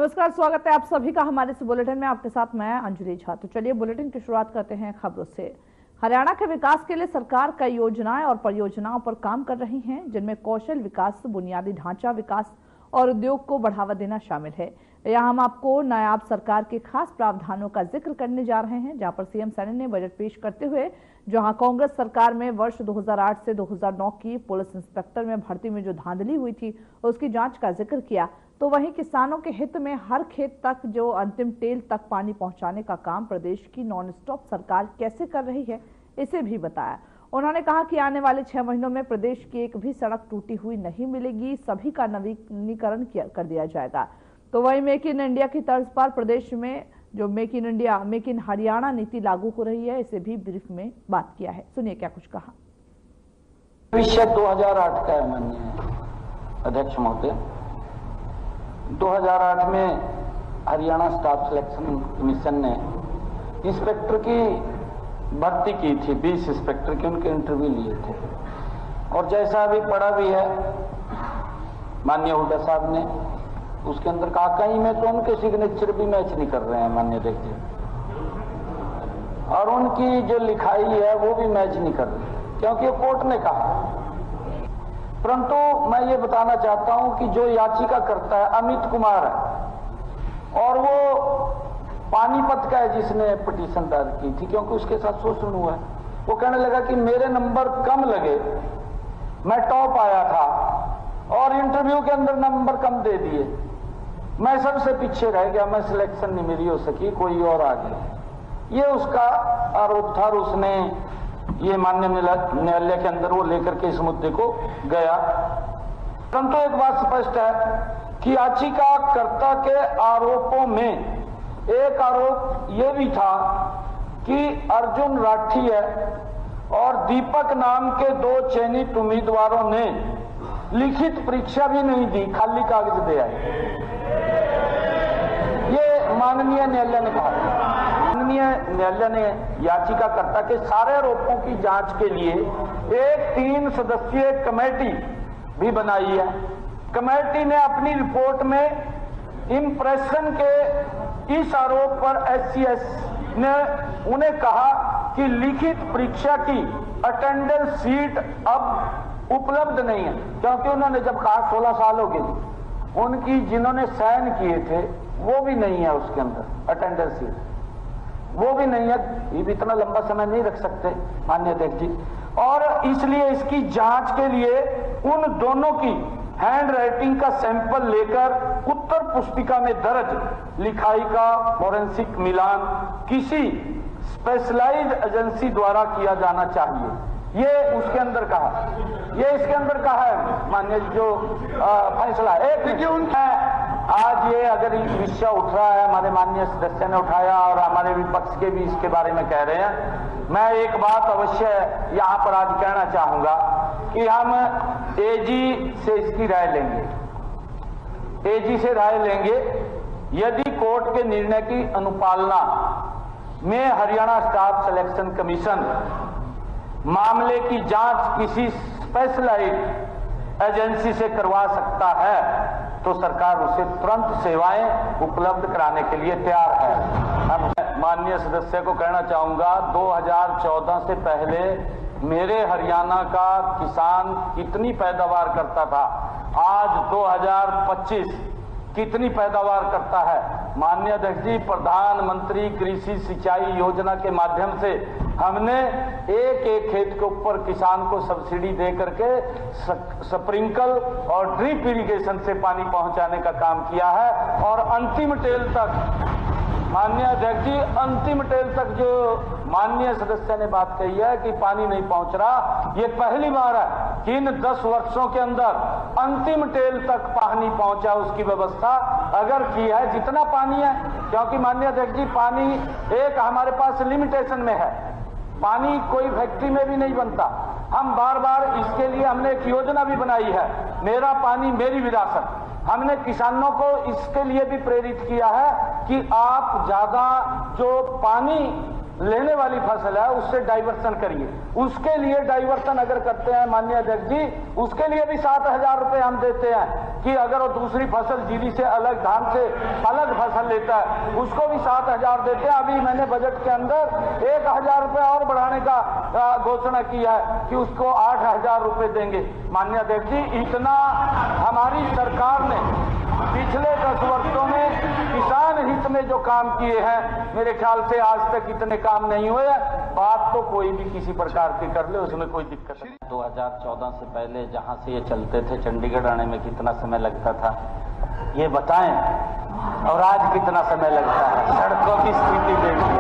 नमस्कार, स्वागत है आप सभी का हमारे इस बुलेटिन में। आपके साथ मैं अंजलि झा। तो चलिए बुलेटिन की शुरुआत करते हैं खबरों से। हरियाणा के विकास के लिए सरकार कई योजनाएं और परियोजनाओं पर काम कर रही है, जिनमें कौशल विकास, बुनियादी ढांचा विकास और उद्योग को बढ़ावा देना शामिल है। यहाँ हम आपको नायाब सरकार के खास प्रावधानों का जिक्र करने जा रहे हैं, जहां पर सीएम सैनी ने बजट पेश करते हुए जहां कांग्रेस सरकार में वर्ष 2008 से 2009 की पुलिस इंस्पेक्टर में भर्ती में जो धांधली हुई थी उसकी जांच का जिक्र किया, तो वहीं किसानों के हित में हर खेत तक जो अंतिम टेल तक पानी पहुंचाने का काम प्रदेश की नॉन स्टॉप सरकार कैसे कर रही है इसे भी बताया। उन्होंने कहा कि आने वाले 6 महीनों में प्रदेश की एक भी सड़क टूटी हुई नहीं मिलेगी, सभी का नवीनीकरण कर दिया जाएगा। तो वहीं मेक इन इंडिया की तर्ज पर प्रदेश में जो make in India, make in Haryana नीति लागू हो रही है, इसे भी ब्रीफ में बात किया है। सुनिए क्या कुछ कहा। विषय 2008 का है माननीय अध्यक्ष महोदय। 2008 में हरियाणा स्टाफ सिलेक्शन कमीशन ने इंस्पेक्टर की भर्ती की थी, 20 इंस्पेक्टर की उनके इंटरव्यू लिए थे, और जैसा अभी पढ़ा भी है माननीय हुड्डा साहब ने, उसके अंदर कहा कहीं में तो उनके सिग्नेचर भी मैच नहीं कर रहे हैं माननीय अध्यक्ष जी, और उनकी जो लिखाई है वो भी मैच नहीं कर रही, क्योंकि कोर्ट ने कहा। परंतु मैं ये बताना चाहता हूं कि जो याचिका करता है अमित कुमार है, और वो पानीपत का है जिसने पिटीशन दायर की थी, क्योंकि उसके साथ शोषण हुआ है। वो कहने लगा कि मेरे नंबर कम लगे, मैं टॉप आया था और इंटरव्यू के अंदर नंबर कम दे दिए, मैं सबसे पीछे रह गया, मैं सिलेक्शन नहीं मेरी हो सकी, कोई और आ गया। ये उसका आरोप था और उसने ये माननीय न्यायालय के अंदर वो लेकर के इस मुद्दे को गया। परंतु एक बात स्पष्ट है कि याचिकाकर्ता के आरोपों में एक आरोप ये भी था कि अर्जुन राठिया और दीपक नाम के 2 चयनित उम्मीदवारों ने लिखित परीक्षा भी नहीं दी, खाली कागज दे आए। ये माननीय न्यायालय ने कहा। माननीय न्यायालय ने याचिकाकर्ता के सारे आरोपों की जांच के लिए एक 3 सदस्यीय कमेटी भी बनाई है। कमेटी ने अपनी रिपोर्ट में इंप्रेशन के इस आरोप पर एससीएस ने उन्हें कहा कि लिखित परीक्षा की अटेंडेंस सीट अब उपलब्ध नहीं है, क्योंकि उन्होंने जब कहा 16 साल हो गए, उनकी जिन्होंने साइन किए थे वो भी नहीं है उसके अंदर अटेंडेंस सीट, वो भी नहीं है। ये भी इतना लंबा समय नहीं रख सकते माननीय अध्यक्ष जी, और इसलिए इसकी जांच के लिए उन दोनों की हैंड राइटिंग का सैंपल लेकर उत्तर पुस्तिका में दर्ज लिखाई का फोरेंसिक मिलान किसी स्पेशलाइज्ड एजेंसी द्वारा किया जाना चाहिए। ये उसके अंदर कहा, ये इसके अंदर कहा है माननीय जो फैसला एक आज ये अगर विषय उठ रहा है, हमारे माननीय सदस्य ने उठाया और हमारे विपक्ष के भी इसके बारे में कह रहे हैं, मैं एक बात अवश्य यहाँ पर आज कहना चाहूंगा कि हम एजी से इसकी राय लेंगे, एजी से राय लेंगे। यदि कोर्ट के निर्णय की अनुपालना में हरियाणा स्टाफ सिलेक्शन कमीशन मामले की जांच किसी स्पेशलाइज्ड एजेंसी से करवा सकता है तो सरकार उसे तुरंत सेवाएं उपलब्ध कराने के लिए तैयार है। अब माननीय सदस्य को कहना चाहूंगा, 2014 से पहले मेरे हरियाणा का किसान कितनी पैदावार करता था, आज 2025 कितनी पैदावार करता है। माननीय अध्यक्ष जी, प्रधानमंत्री कृषि सिंचाई योजना के माध्यम से हमने एक खेत के ऊपर किसान को सब्सिडी दे करके स्प्रिंकल और ड्रिप इरिगेशन से पानी पहुंचाने का काम किया है, और अंतिम टेल तक माननीय अध्यक्ष जी, अंतिम टेल तक जो माननीय सदस्य ने बात कही है कि पानी नहीं पहुंच रहा, ये पहली बार है कि इन 10 वर्षों के अंदर अंतिम टेल तक पानी पहुंचा, उसकी व्यवस्था अगर की है जितना पानी है, क्योंकि माननीय अध्यक्ष जी पानी एक हमारे पास लिमिटेशन में है, पानी कोई फैक्ट्री में भी नहीं बनता। हम बार बार इसके लिए हमने एक योजना भी बनाई है, मेरा पानी मेरी विरासत। हमने किसानों को इसके लिए भी प्रेरित किया है कि आप ज्यादा जो पानी लेने वाली फसल है उससे डाइवर्सन करिए। उसके लिए डाइवर्सन अगर करते हैं माननीय अध्यक्ष जी, उसके लिए भी 7,000 रुपए हम देते हैं कि अगर वो दूसरी फसल जीरी से अलग, धान से अलग फसल लेता है उसको भी 7,000 देते हैं। अभी मैंने बजट के अंदर 1,000 रुपए और बढ़ाने का घोषणा की है कि उसको 8,000 रुपए देंगे। माननीय अध्यक्ष जी, इतना हमारी सरकार ने पिछले 10 वर्षों में किसान हित में जो काम किए हैं, मेरे ख्याल से आज तक इतने काम नहीं हुए। बात तो कोई भी किसी प्रकार की कर ले, उसमें कोई दिक्कत नहीं। 2014 से पहले जहां से ये चलते थे चंडीगढ़ आने में कितना समय लगता था ये बताएं, और आज कितना समय लगता है। सड़कों की स्थिति देखिए,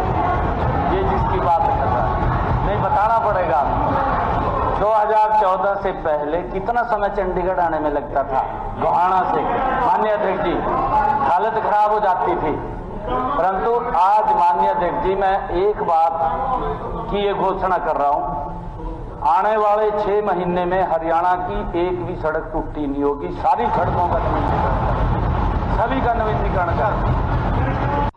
ये जिसकी बात कर रहा है नहीं बताना पड़ेगा। 2014 से पहले कितना समय चंडीगढ़ आने में लगता था गोहाना से, माननीय अध्यक्ष जी, हालत खराब हो जाती थी। परंतु आज माननीय अध्यक्ष जी, मैं एक बात की ये घोषणा कर रहा हूं, आने वाले 6 महीने में हरियाणा की एक भी सड़क टूटी नहीं होगी। सारी सड़कों का नवीनीकरण कर, सभी का नवीनीकरण कर।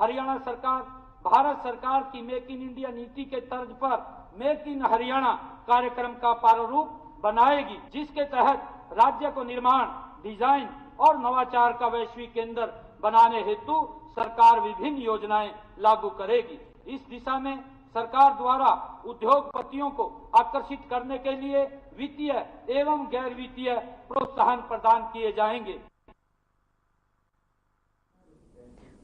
हरियाणा सरकार भारत सरकार की मेक इन इंडिया नीति के तर्ज पर मेक इन हरियाणा कार्यक्रम का प्रारूप बनाएगी, जिसके तहत राज्य को निर्माण, डिजाइन और नवाचार का वैश्विक केंद्र बनाने हेतु सरकार विभिन्न योजनाएं लागू करेगी। इस दिशा में सरकार द्वारा उद्योगपतियों को आकर्षित करने के लिए वित्तीय एवं गैर वित्तीय प्रोत्साहन प्रदान किए जाएंगे।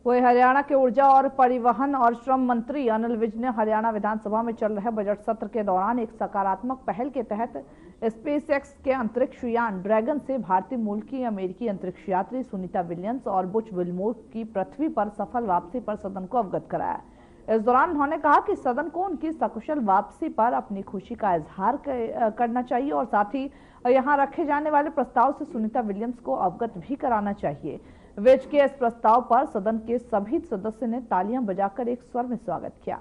वही हरियाणा के ऊर्जा और परिवहन और श्रम मंत्री अनिल विज ने हरियाणा विधानसभा में चल रहे बजट सत्र के दौरान एक सकारात्मक पहल के तहत स्पेसएक्स के अंतरिक्ष यान ड्रैगन से भारतीय मूल की अमेरिकी अंतरिक्ष यात्री सुनीता विलियम्स और बुच विल्मोर की पृथ्वी पर सफल वापसी पर सदन को अवगत कराया। इस दौरान उन्होंने कहा कि सदन को उनकी सकुशल वापसी पर अपनी खुशी का इजहार करना चाहिए और साथ ही यहाँ रखे जाने वाले प्रस्ताव से सुनीता विलियम्स को अवगत भी कराना चाहिए। विज के इस प्रस्ताव पर सदन के सभी सदस्य ने तालियां बजाकर एक स्वर में स्वागत किया।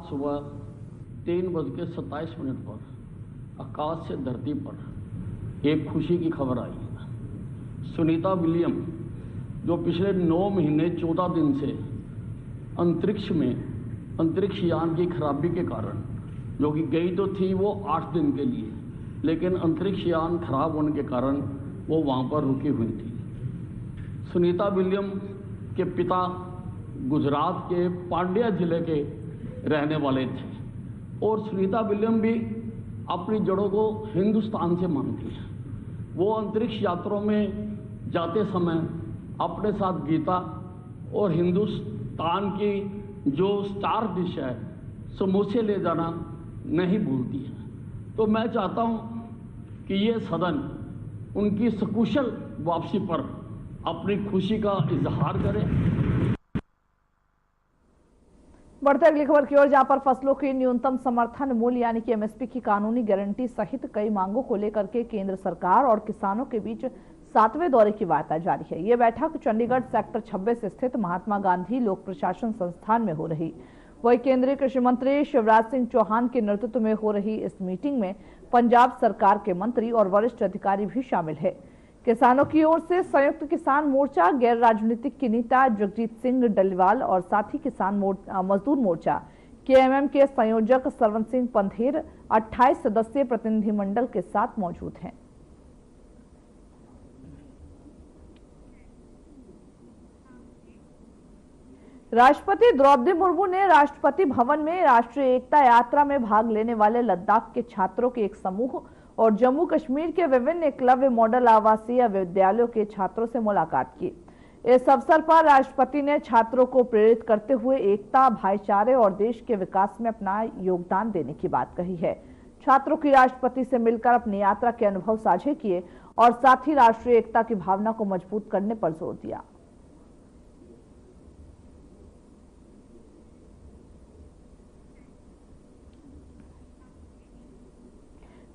सुबह 3:27 पर आकाश से धरती पर एक खुशी की खबर आई है। सुनीता विलियम, जो पिछले 9 महीने 14 दिन से अंतरिक्ष में अंतरिक्ष यान की खराबी के कारण, जो कि गई तो थी वो 8 दिन के लिए, लेकिन अंतरिक्ष यान खराब होने के कारण वो वहाँ पर रुकी हुई थी। सुनीता विलियम के पिता गुजरात के पांड्या जिले के रहने वाले थे और सुनीता विलियम भी अपनी जड़ों को हिंदुस्तान से मानती है। वो अंतरिक्ष यात्रा में जाते समय अपने साथ गीता और हिंदुस्तान की जो स्टार डिश है समोसे ले जाना नहीं भूलती है। तो मैं चाहता हूँ कि ये सदन उनकी सकुशल वापसी पर अपनी खुशी का इजहार करें। बढ़ते अगली खबर की ओर, जहां पर फसलों के न्यूनतम समर्थन मूल्य यानी कि एमएसपी की कानूनी गारंटी सहित कई मांगों को लेकर के केंद्र सरकार और किसानों के बीच 7वें दौरे की वार्ता जारी है। ये बैठक चंडीगढ़ सेक्टर 26 स्थित महात्मा गांधी लोक प्रशासन संस्थान में हो रही। वही केंद्रीय कृषि मंत्री शिवराज सिंह चौहान के नेतृत्व में हो रही इस मीटिंग में पंजाब सरकार के मंत्री और वरिष्ठ अधिकारी भी शामिल है। किसानों की ओर से संयुक्त किसान मोर्चा, गैर राजनीतिक नेता जगजीत सिंह डलीवाल और साथी किसान मजदूर मोर्चा केएमएम के संयोजक सरवन सिंह पंधेर 28 सदस्यीय प्रतिनिधिमंडल के साथ मौजूद हैं। राष्ट्रपति द्रौपदी मुर्मू ने राष्ट्रपति भवन में राष्ट्रीय एकता यात्रा में भाग लेने वाले लद्दाख के छात्रों के एक समूह और जम्मू कश्मीर के विभिन्न एकलव्य मॉडल आवासीय विद्यालयों के छात्रों से मुलाकात की। इस अवसर पर राष्ट्रपति ने छात्रों को प्रेरित करते हुए एकता, भाईचारे और देश के विकास में अपना योगदान देने की बात कही है। छात्रों की राष्ट्रपति से मिलकर अपनी यात्रा के अनुभव साझे किए और साथ ही राष्ट्रीय एकता की भावना को मजबूत करने पर जोर दिया।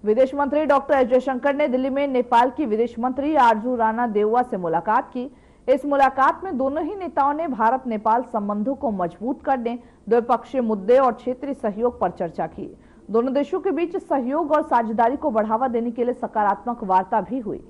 विदेश मंत्री डॉक्टर एस जयशंकर ने दिल्ली में नेपाल की विदेश मंत्री आरजू राणा देउवा से मुलाकात की। इस मुलाकात में दोनों ही नेताओं ने भारत नेपाल संबंधों को मजबूत करने, द्विपक्षीय मुद्दे और क्षेत्रीय सहयोग पर चर्चा की। दोनों देशों के बीच सहयोग और साझेदारी को बढ़ावा देने के लिए सकारात्मक वार्ता भी हुई।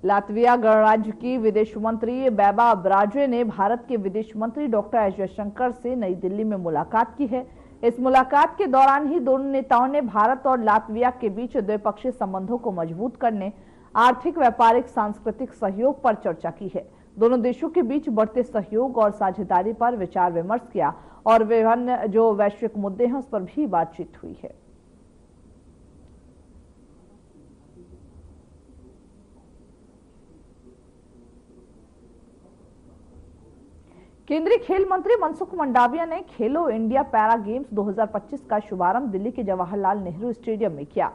लातविया गणराज्य की विदेश मंत्री बेबा ब्राजे ने भारत के विदेश मंत्री डॉक्टर एस जयशंकर से नई दिल्ली में मुलाकात की है। इस मुलाकात के दौरान ही दोनों नेताओं ने भारत और लातविया के बीच द्विपक्षीय संबंधों को मजबूत करने, आर्थिक, व्यापारिक, सांस्कृतिक सहयोग पर चर्चा की है। दोनों देशों के बीच बढ़ते सहयोग और साझेदारी पर विचार विमर्श किया और विभिन्न जो वैश्विक मुद्दे हैं उस पर भी बातचीत हुई है। केंद्रीय खेल मंत्री मनसुख मंडाविया ने खेलो इंडिया पैरा गेम्स 2025 का शुभारंभ दिल्ली के जवाहरलाल नेहरू स्टेडियम में किया।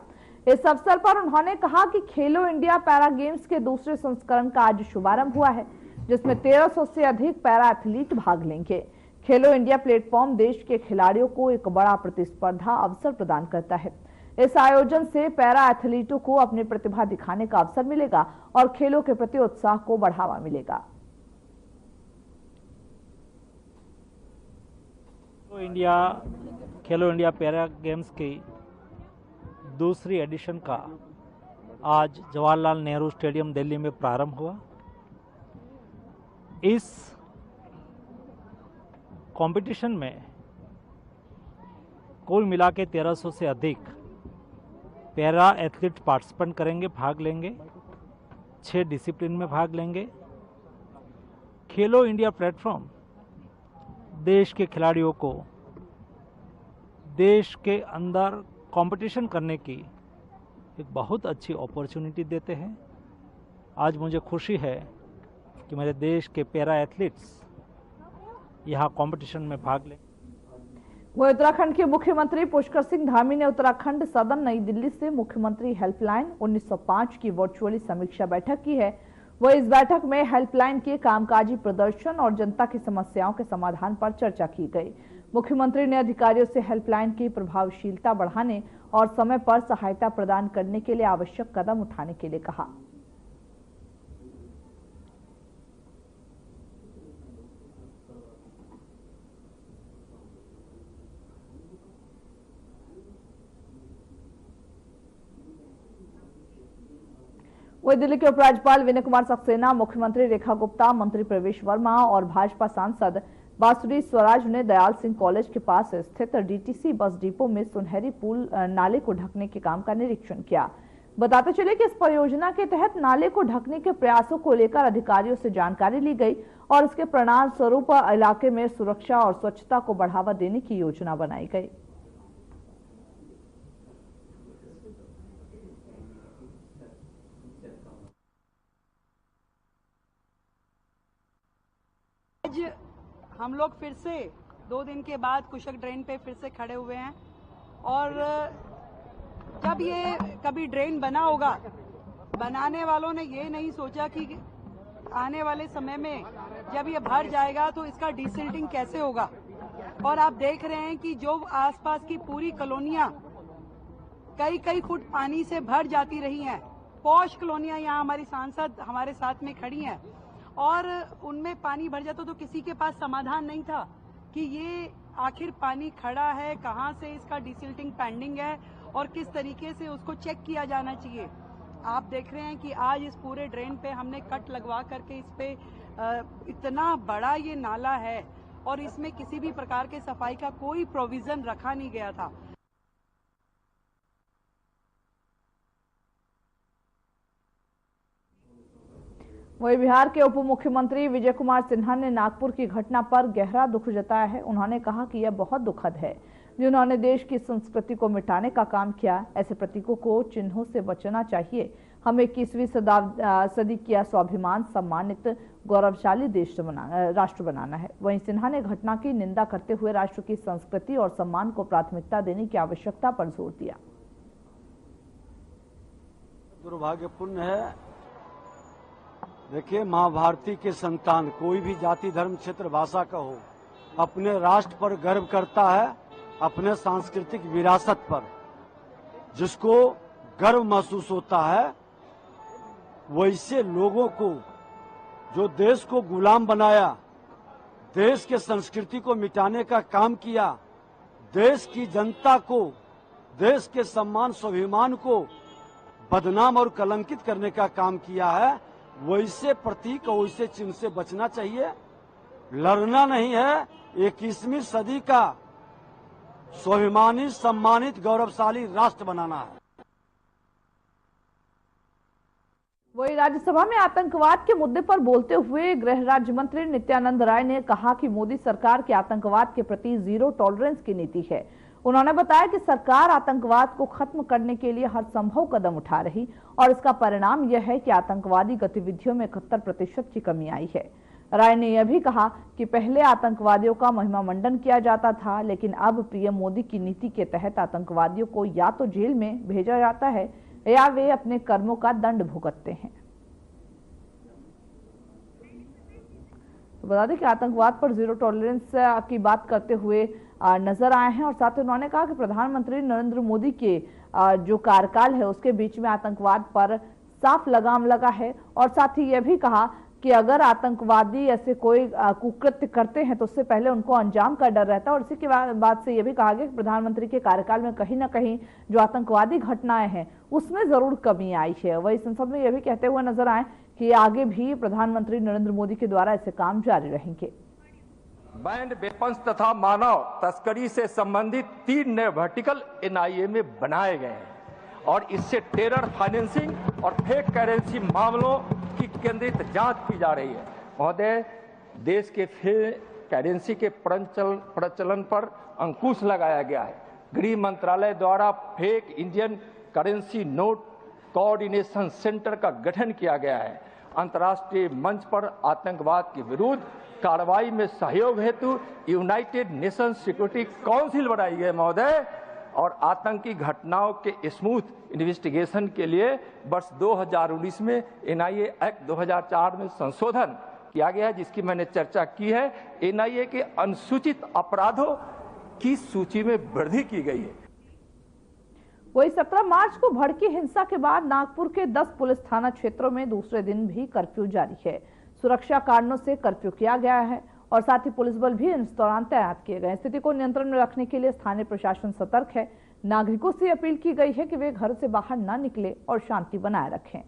इस अवसर पर उन्होंने कहा कि खेलो इंडिया पैरा गेम्स के दूसरे संस्करण का आज शुभारंभ हुआ है, जिसमें 1300 से अधिक पैरा एथलीट भाग लेंगे। खेलो इंडिया प्लेटफॉर्म देश के खिलाड़ियों को एक बड़ा प्रतिस्पर्धा अवसर प्रदान करता है। इस आयोजन से पैरा एथलीटों को अपनी प्रतिभा दिखाने का अवसर मिलेगा और खेलों के प्रति उत्साह को बढ़ावा मिलेगा। खेलो इंडिया पैरा गेम्स की दूसरी एडिशन का आज जवाहरलाल नेहरू स्टेडियम दिल्ली में प्रारंभ हुआ। इस कंपटीशन में कुल मिला के 1300 से अधिक पैरा एथलीट पार्टिसिपेंट करेंगे, भाग लेंगे। 6 डिसिप्लिन में भाग लेंगे। खेलो इंडिया प्लेटफॉर्म देश के खिलाड़ियों को देश के अंदर कंपटीशन करने की एक बहुत अच्छी अपॉर्चुनिटी देते हैं। आज मुझे खुशी है कि मेरे देश के पैरा एथलीट्स यहाँ कंपटीशन में भाग लें। वह उत्तराखंड के मुख्यमंत्री पुष्कर सिंह धामी ने उत्तराखंड सदन नई दिल्ली से मुख्यमंत्री हेल्पलाइन 1905 की वर्चुअली समीक्षा बैठक की है। वह इस बैठक में हेल्पलाइन के कामकाजी प्रदर्शन और जनता की समस्याओं के समाधान पर चर्चा की गई। मुख्यमंत्री ने अधिकारियों से हेल्पलाइन की प्रभावशीलता बढ़ाने और समय पर सहायता प्रदान करने के लिए आवश्यक कदम उठाने के लिए कहा। वही दिल्ली के उपराज्यपाल विनय कुमार सक्सेना, मुख्यमंत्री रेखा गुप्ता, मंत्री प्रवेश वर्मा और भाजपा सांसद बांसुरी स्वराज ने दयाल सिंह कॉलेज के पास स्थित डीटीसी बस डिपो में सुनहरी पुल नाले को ढकने के काम का निरीक्षण किया। बताते चले कि इस परियोजना के तहत नाले को ढकने के प्रयासों को लेकर अधिकारियों से जानकारी ली गई और इसके परिणाम स्वरूप इलाके में सुरक्षा और स्वच्छता को बढ़ावा देने की योजना बनाई गई। आज हम लोग फिर से 2 दिन के बाद कुशक ड्रेन पे फिर से खड़े हुए हैं और जब ये कभी ड्रेन बना होगा, बनाने वालों ने ये नहीं सोचा कि आने वाले समय में जब ये भर जाएगा तो इसका डिसिल्टिंग कैसे होगा। और आप देख रहे हैं कि जो आसपास की पूरी कॉलोनियां कई फुट पानी से भर जाती रही हैं। पॉश कॉलोनियां यहाँ हमारी सांसद हमारे साथ में खड़ी हैं और उनमें पानी भर जाता तो किसी के पास समाधान नहीं था कि ये आखिर पानी खड़ा है, कहाँ से इसका डिसिल्टिंग पेंडिंग है और किस तरीके से उसको चेक किया जाना चाहिए। आप देख रहे हैं कि आज इस पूरे ड्रेन पे हमने कट लगवा करके इस पे इतना बड़ा ये नाला है और इसमें किसी भी प्रकार के सफाई का कोई प्रोविजन रखा नहीं गया था। वही बिहार के उप मुख्यमंत्री विजय कुमार सिन्हा ने नागपुर की घटना पर गहरा दुख जताया है। उन्होंने कहा कि यह बहुत दुखद है जिन्होंने देश की संस्कृति को मिटाने का काम किया। ऐसे प्रतीकों को चिन्हों से बचना चाहिए। हमें 21वीं सदी का स्वाभिमान सम्मानित गौरवशाली देश राष्ट्र बनाना है। वहीं सिन्हा ने घटना की निंदा करते हुए राष्ट्र की संस्कृति और सम्मान को प्राथमिकता देने की आवश्यकता पर जोर दिया। दुर्भाग्यपूर्ण है। देखिए, मां भारती के संतान कोई भी जाति, धर्म, क्षेत्र, भाषा का हो, अपने राष्ट्र पर गर्व करता है, अपने सांस्कृतिक विरासत पर जिसको गर्व महसूस होता है। वैसे लोगों को जो देश को गुलाम बनाया, देश के संस्कृति को मिटाने का काम किया, देश की जनता को, देश के सम्मान स्वाभिमान को बदनाम और कलंकित करने का काम किया है, वैसे प्रतीक और वैसे चिन्ह से बचना चाहिए। लड़ना नहीं है, 21वीं सदी का स्वाभिमानी, सम्मानित, गौरवशाली राष्ट्र बनाना है। वही राज्यसभा में आतंकवाद के मुद्दे पर बोलते हुए गृह राज्य मंत्री नित्यानंद राय ने कहा कि मोदी सरकार की आतंकवाद के प्रति जीरो टॉलरेंस की नीति है। उन्होंने बताया कि सरकार आतंकवाद को खत्म करने के लिए हर संभव कदम उठा रही और इसका परिणाम यह है कि आतंकवादी गतिविधियों में 71% की कमी आई है। राय ने यह भी कहा कि पहले आतंकवादियों का महिमा मंडन किया जाता था, लेकिन अब पीएम मोदी की नीति के तहत आतंकवादियों को या तो जेल में भेजा जाता है या वे अपने कर्मों का दंड भुगतते हैं। तो बता दें कि आतंकवाद पर जीरो टॉलरेंस की बात करते हुए नजर आए हैं और साथ ही उन्होंने कहा कि प्रधानमंत्री नरेंद्र मोदी के जो कार्यकाल है उसके बीच में आतंकवाद पर साफ लगाम लगा है और साथ ही यह भी कहा कि अगर आतंकवादी ऐसे कोई कुकृत्य करते हैं तो उससे पहले उनको अंजाम का डर रहता है। और इसी के बाद से यह भी कहा गया कि प्रधानमंत्री के कार्यकाल में कहीं ना कहीं जो आतंकवादी घटनाएं हैं उसमें जरूर कमी आई है। वही संसद में यह भी कहते हुए नजर आए कि आगे भी प्रधानमंत्री नरेंद्र मोदी के द्वारा ऐसे काम जारी रहेंगे। बैंड वेपन्स तथा मानव तस्करी से संबंधित 3 नए वर्टिकल एनआईए में बनाए गए हैं और इससे टेरर फाइनेंसिंग और फेक करेंसी मामलों की केंद्रित जांच की जा रही है। महोदय, देश के फेक करेंसी के प्रचलन पर अंकुश लगाया गया है। गृह मंत्रालय द्वारा fake Indian currency note coordination centre का गठन किया गया है। अंतर्राष्ट्रीय मंच पर आतंकवाद के विरुद्ध कार्रवाई में सहयोग हेतु यूनाइटेड नेशंस सिक्योरिटी काउंसिल बनाई गई महोदय और आतंकी घटनाओं के स्मूथ इन्वेस्टिगेशन के लिए वर्ष 2019 में एनआईए एक्ट 2004 में संशोधन किया गया है, जिसकी मैंने चर्चा की है। एनआईए के अनुसूचित अपराधों की सूची में वृद्धि की गई है। वही 17 मार्च को भड़की हिंसा के बाद नागपुर के 10 पुलिस थाना क्षेत्रों में दूसरे दिन भी कर्फ्यू जारी है। सुरक्षा कारणों से कर्फ्यू किया गया है और साथ ही पुलिस बल भी इस दौरान तैनात किए गए। स्थिति को नियंत्रण में रखने के लिए स्थानीय प्रशासन सतर्क है। नागरिकों से अपील की गई है कि वे घर से बाहर न निकले और शांति बनाए रखें।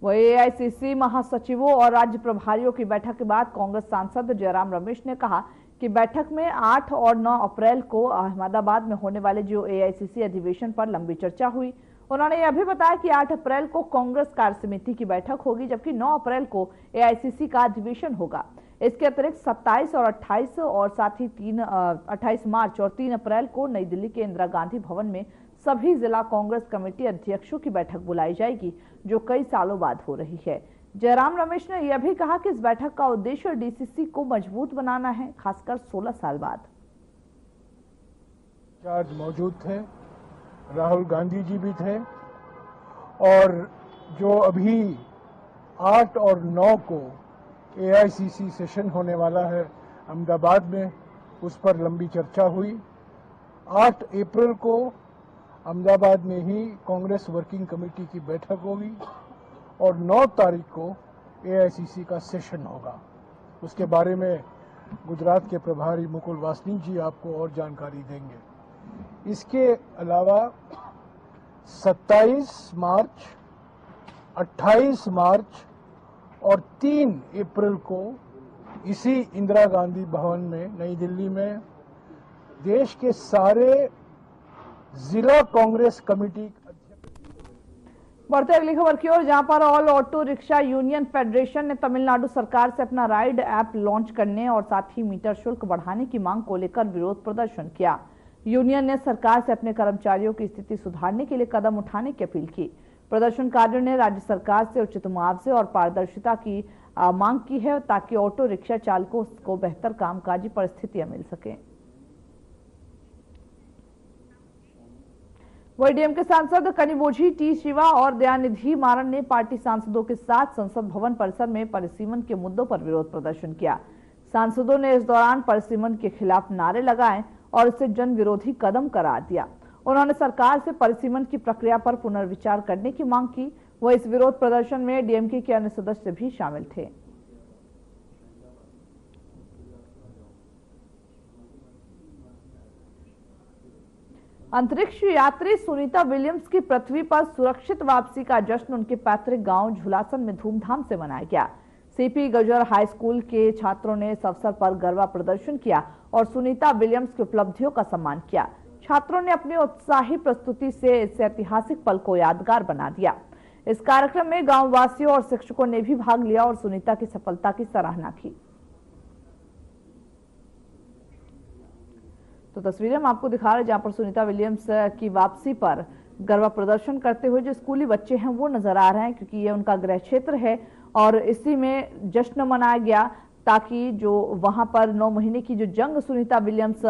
वही एआईसीसी महासचिवों और राज्य प्रभारियों की बैठक के बाद कांग्रेस सांसद जयराम रमेश ने कहा कि बैठक में 8 और 9 अप्रैल को अहमदाबाद में होने वाले जो एआईसीसी अधिवेशन पर लंबी चर्चा हुई। उन्होंने यह भी बताया कि 8 अप्रैल को कांग्रेस कार्य समिति की बैठक होगी, जबकि 9 अप्रैल को एआईसीसी का अधिवेशन होगा। इसके अतिरिक्त 27 और 28 और साथ ही 28 मार्च और 3 अप्रैल को नई दिल्ली के इंदिरा गांधी भवन में सभी जिला कांग्रेस कमेटी अध्यक्षों की बैठक बुलाई जाएगी, जो कई सालों बाद हो रही है। जयराम रमेश ने यह भी कहा कि इस बैठक का उद्देश्य डीसीसी को मजबूत बनाना है, खासकर 16 साल बाद। आज मौजूद थे, राहुल गांधी जी भी थे और जो अभी 8 और 9 को एआईसीसी सेशन होने वाला है अहमदाबाद में, उस पर लंबी चर्चा हुई। 8 अप्रैल को अहमदाबाद में ही कांग्रेस वर्किंग कमेटी की बैठक होगी और 9 तारीख को एआईसीसी का सेशन होगा। उसके बारे में गुजरात के प्रभारी मुकुल वासनिक जी आपको और जानकारी देंगे। इसके अलावा 27 मार्च, 28 मार्च और 3 अप्रैल को इसी इंदिरा गांधी भवन में नई दिल्ली में देश के सारे जिला कांग्रेस कमेटी। बढ़ते अगली खबर की ओर, जहां पर all auto rickshaw union federation ने तमिलनाडु सरकार से अपना राइड ऐप लॉन्च करने और साथ ही मीटर शुल्क बढ़ाने की मांग को लेकर विरोध प्रदर्शन किया। यूनियन ने सरकार से अपने कर्मचारियों की स्थिति सुधारने के लिए कदम उठाने की अपील की। प्रदर्शनकारियों ने राज्य सरकार से उचित मुआवजे और पारदर्शिता की मांग की है ताकि ऑटो रिक्शा चालकों को बेहतर कामकाजी परिस्थितियां मिल सके। वही डीएमके सांसद कनिमोझी टी शिवा और दयानिधि मारन ने पार्टी सांसदों के साथ संसद भवन परिसर में परिसीमन के मुद्दों पर विरोध प्रदर्शन किया। सांसदों ने इस दौरान परिसीमन के खिलाफ नारे लगाए और इसे जन विरोधी कदम करार दिया। उन्होंने सरकार से परिसीमन की प्रक्रिया पर पुनर्विचार करने की मांग की। वह इस विरोध प्रदर्शन में डीएमके के अन्य सदस्य भी शामिल थे। अंतरिक्ष यात्री सुनीता विलियम्स की पृथ्वी पर सुरक्षित वापसी का जश्न उनके पैतृक गांव झुलासन में धूमधाम से मनाया गया। सीपी गजर हाई स्कूल के छात्रों ने इस अवसर पर गरबा प्रदर्शन किया और सुनीता विलियम्स की उपलब्धियों का सम्मान किया। छात्रों ने अपनी उत्साही प्रस्तुति से इस ऐतिहासिक पल को यादगार बना दिया। इस कार्यक्रम में गांव वासियों और शिक्षकों ने भी भाग लिया और सुनीता की सफलता की सराहना की। तो तस्वीरें हम आपको दिखा रहे हैं जहां पर सुनीता विलियम्स की वापसी पर गरबा प्रदर्शन करते हुए जो स्कूली बच्चे हैं वो नजर आ रहे हैं, क्योंकि ये उनका गृह क्षेत्र है और इसी में जश्न मनाया गया ताकि जो वहां पर 9 महीने की जो जंग सुनीता विलियम्स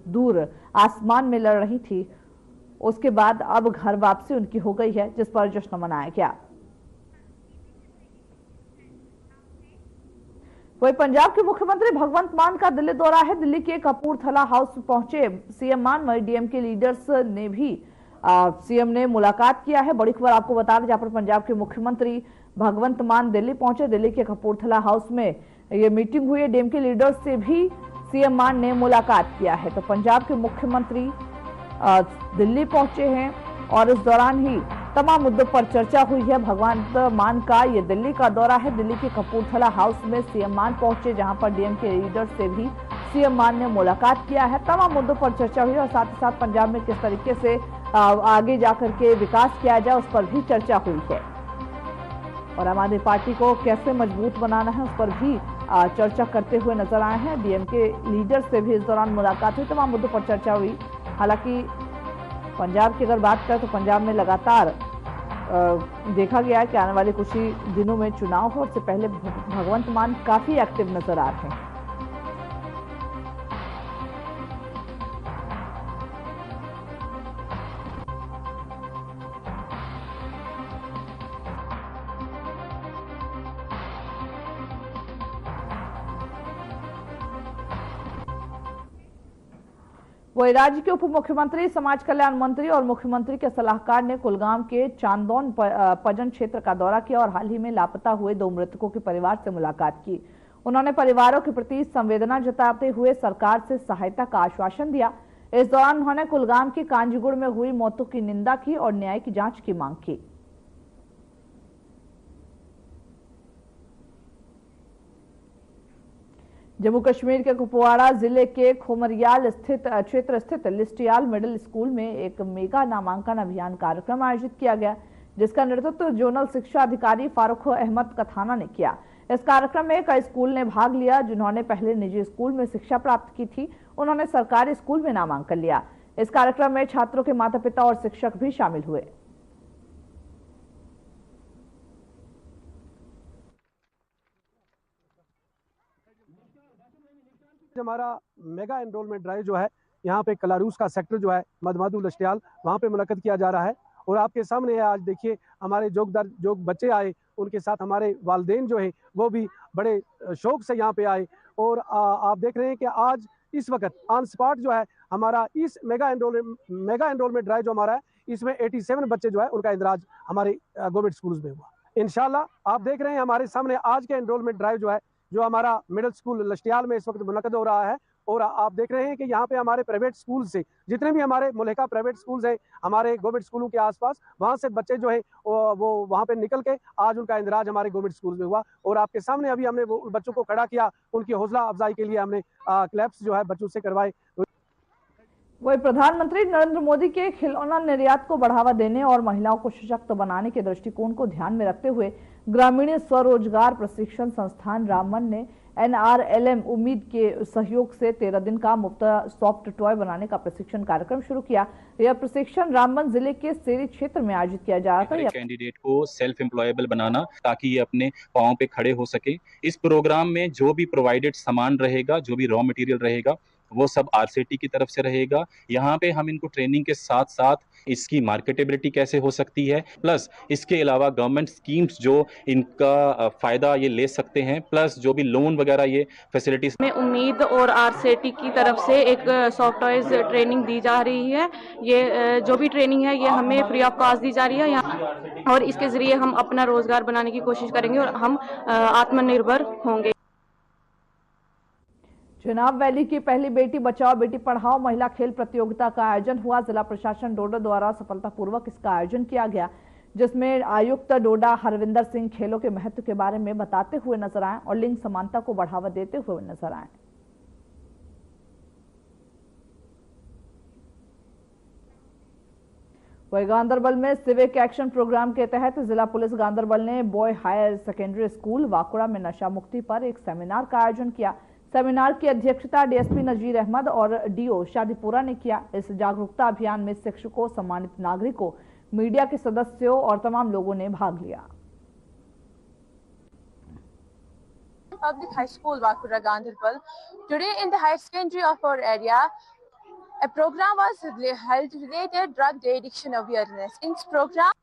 दूर आसमान में लड़ रही थी, उसके बाद अब घर वापसी उनकी हो गई है, जिस पर जश्न मनाया गया। वही पंजाब के मुख्यमंत्री भगवंत मान का दिल्ली दौरा है। दिल्ली के कपूरथला हाउस पहुंचे सीएम मान वही डीएम के लीडर्स ने भी सीएम ने मुलाकात किया है। बड़ी खबर आपको बता दें, जहां पर पंजाब के मुख्यमंत्री भगवंत मान दिल्ली पहुंचे। दिल्ली के कपूरथला हाउस में ये मीटिंग हुई है। डीएम के लीडर्स से भी सीएम मान ने मुलाकात किया है। तो पंजाब के मुख्यमंत्री दिल्ली पहुंचे हैं और इस दौरान ही तमाम मुद्दों पर चर्चा हुई है। भगवंत मान का ये दिल्ली का दौरा है। दिल्ली के कपूरथला हाउस में सीएम मान पहुंचे, जहां पर डीएम के लीडर्स से भी सीएम मान ने मुलाकात किया है। तमाम मुद्दों पर चर्चा हुई और साथ ही साथ पंजाब में किस तरीके से आगे जाकर के विकास किया जाए उस पर भी चर्चा हुई है और आम आदमी पार्टी को कैसे मजबूत बनाना है उस पर भी चर्चा करते हुए नजर आए हैं। डीएम के लीडर से भी इस दौरान मुलाकात हुई, तमाम मुद्दों पर चर्चा हुई। हालांकि पंजाब की अगर बात करें तो पंजाब में लगातार देखा गया है कि आने वाले कुछ ही दिनों में चुनाव हो, उससे पहले भगवंत मान काफी एक्टिव नजर आ रहे हैं। वही राज्य के उप मुख्यमंत्री, समाज कल्याण मंत्री और मुख्यमंत्री के सलाहकार ने कुलगाम के चांदौन पजन क्षेत्र का दौरा किया और हाल ही में लापता हुए 2 मृतकों के परिवार से मुलाकात की। उन्होंने परिवारों के प्रति संवेदना जताते हुए सरकार से सहायता का आश्वासन दिया। इस दौरान उन्होंने कुलगाम के कांजीगुड़ में हुई मौतों की निंदा की और न्याय की जांच की मांग की। जम्मू कश्मीर के कुपवाड़ा जिले के खोमरियाल स्थित क्षेत्र स्थित लिस्टियाल मिडिल स्कूल में एक मेगा नामांकन अभियान कार्यक्रम आयोजित किया गया, जिसका नेतृत्व जोनल शिक्षा अधिकारी फारूक अहमद कथाना ने किया। इस कार्यक्रम में कई स्कूल ने भाग लिया। जिन्होंने पहले निजी स्कूल में शिक्षा प्राप्त की थी, उन्होंने सरकारी स्कूल में नामांकन लिया। इस कार्यक्रम में छात्रों के माता पिता और शिक्षक भी शामिल हुए। हमारा मेगा एनरोलमेंट ड्राइव जो है यहाँ पे कलारूस का सेक्टर जो है मधमादू लस्टियाल, वहाँ पे मुलाकात किया जा रहा है और आपके सामने आज देखिए हमारे जो बच्चे आए उनके साथ हमारे वालिदैन जो है वो भी बड़े शौक से यहाँ पे आए और आप देख रहे हैं कि आज इस वक्त ऑन स्पॉट जो है हमारा इस मेगा एनरोलमेंट ड्राइव जो हमारा है इसमें 87 बच्चे जो है उनका इंदराज हमारे गवर्नमेंट स्कूल्स में हुआ। इंशाल्लाह आप देख रहे हैं हमारे सामने आज के एनरोलमेंट ड्राइव जो है जो हमारा मिडिल स्कूल लस्टियाल में इस वक्त मुनक़द हो रहा है और आप देख रहे हैं कि यहाँ पे हमारे प्राइवेट स्कूल से जितने भी हमारे मुल्क प्राइवेट स्कूल्स हैं हमारे गवर्नमेंट स्कूलों के आसपास, वहाँ से बच्चे जो है वो वहाँ पे निकल के आज उनका इंदराज हमारे गवर्नमेंट स्कूल में हुआ और आपके सामने अभी हमने वो बच्चों को खड़ा किया, उनकी हौसला अफजाई के लिए हमने क्लैप्स जो है बच्चों से करवाए। वही प्रधानमंत्री नरेंद्र मोदी के खिलौना निर्यात को बढ़ावा देने और महिलाओं को सशक्त बनाने के दृष्टिकोण को ध्यान में रखते हुए ग्रामीण स्वरोजगार प्रशिक्षण संस्थान रामबन ने NRLM उम्मीद के सहयोग से 13 दिन का मुफ्त सॉफ्ट टॉय बनाने का प्रशिक्षण कार्यक्रम शुरू किया। यह प्रशिक्षण रामबन जिले के सेरी क्षेत्र में आयोजित किया जा रहा था। कैंडिडेट को सेल्फ एम्प्लॉयबल बनाना ताकि ये अपने पांव पे खड़े हो सके। इस प्रोग्राम में जो भी प्रोवाइडेड सामान रहेगा, जो भी रॉ मटेरियल रहेगा, वो सब RCT की तरफ से रहेगा। यहाँ पे हम इनको ट्रेनिंग के साथ साथ इसकी मार्केटेबिलिटी कैसे हो सकती है, प्लस इसके अलावा गवर्नमेंट स्कीम्स जो इनका फायदा ये ले सकते हैं, प्लस जो भी लोन वगैरह ये फैसिलिटीज में उम्मीद और RCT की तरफ से एक सॉफ्ट टॉयज ट्रेनिंग दी जा रही है। ये जो भी ट्रेनिंग है ये हमें फ्री ऑफ कॉस्ट दी जा रही है यहाँ और इसके जरिए हम अपना रोजगार बनाने की कोशिश करेंगे और हम आत्मनिर्भर होंगे। चिनाब वैली की पहली बेटी बचाओ बेटी पढ़ाओ महिला खेल प्रतियोगिता का आयोजन हुआ। जिला प्रशासन डोडा द्वारा सफलतापूर्वक इसका आयोजन किया गया, जिसमें आयुक्त डोडा हरविंदर सिंह खेलों के महत्व के बारे में बताते हुए नजर आए और लिंग समानता को बढ़ावा देते हुए नजर आए। वही गांधरबल में सिविक एक्शन प्रोग्राम के तहत जिला पुलिस गांधरबल ने बॉय हायर सेकेंडरी स्कूल वाकुड़ा में नशा मुक्ति पर एक सेमिनार का आयोजन किया। सेमिनार की अध्यक्षता डीएसपी नजीर अहमद और डीओ शादीपुरा ने किया। इस जागरूकता अभियान में शिक्षकों, सम्मानित नागरिकों, मीडिया के सदस्यों और तमाम लोगों ने भाग लिया। Public High School, Wakura, Gandharbal. Today in the higher secondary of our area, a program was held related drug addiction awareness. In this program,